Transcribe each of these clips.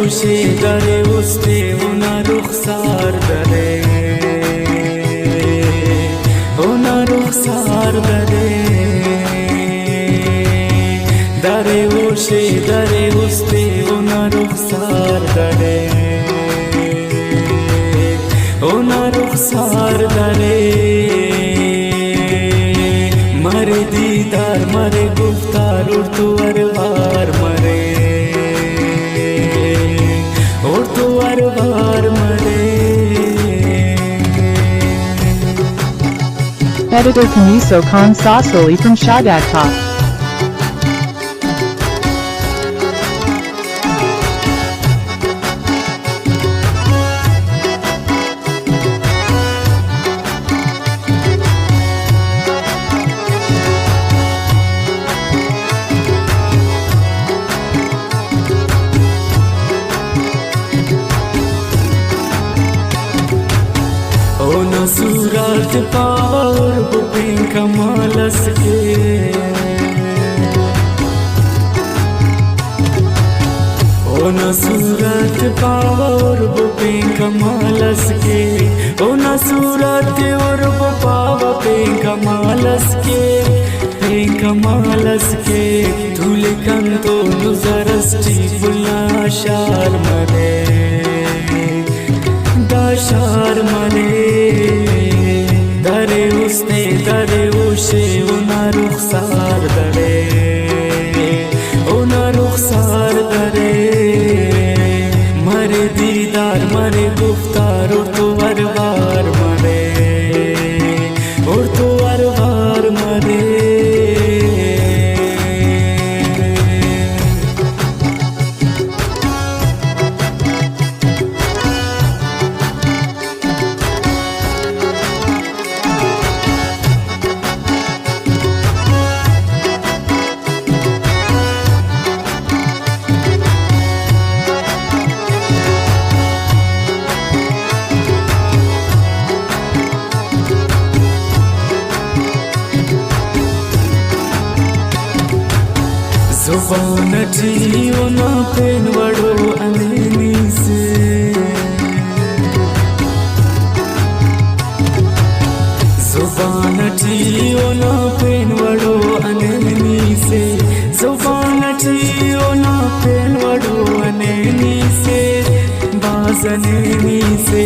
وشي داره وسته اونا رخسار داره اونا رخسار داره داره وشي داره وسته اونا رخسار داره اونا رخسار داره مره دیدار مره گفتار اور تو اربار مره اور تو اربار مره. Editor Kamiso Khan Sasoli from Shadak Top. اونا صورت پاور بپین کمالس کے اونا صورت پاور بپین کمالس کے اونا صورت اور پاور پین کمالس کے پین کمالس کے دھول کن تو نظرستی بلا شار مرے داشار مره داره وسته داره وشه اونا رخسار داره اونا رخسار داره مره دیدار مره گفتار اور تو اربار مره اور تو اربار مره. ज़ुबान ठियो ना पेन वड़ो अननी से ज़ुबान ठियो ना पेन वड़ो अननी से ज़ुबान ठियो ना पेन वड़ो अननी से बाज़ननी से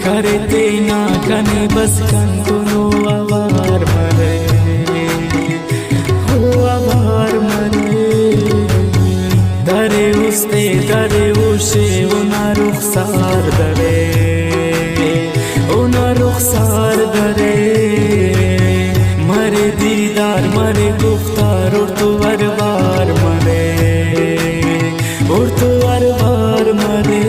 करते ना कने बस कन दोनो आवार मरे हो आवार मरे दरे उस्ते दरे उशे ओना रुखसार दरे ओना रुखसार दरे मरे दीदार मरे गुफ्तार और तो अरबार मरे और तो अरबार मरे.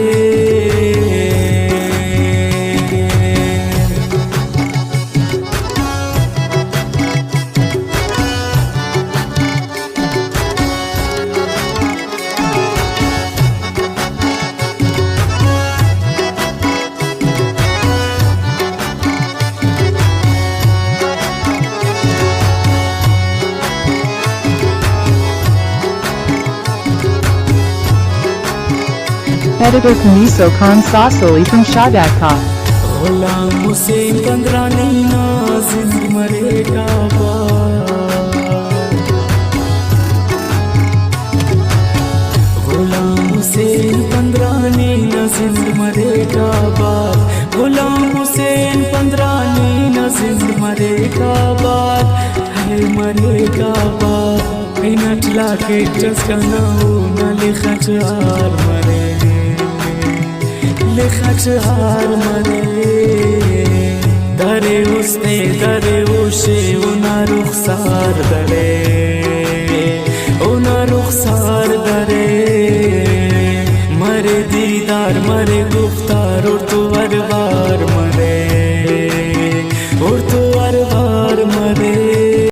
Editor Kamiso Khan Sasoli from Shadak Top. Ghulam हुसैन पंद्रानी नाज़िम मरेगा गुलाम हुसैन पंद्रानी नाज़िम मरेगा गुलाम हुसैन पंद्रानी नाज़िम मरेगा है मरेगा नटला के चस्कना न लिखचार मरे लिखचार मरे दरे उस्ते दरे उशे ओना रुखसार दरे ओना रुखसार दरे मरे दीदार मरे गुफ्तार और तो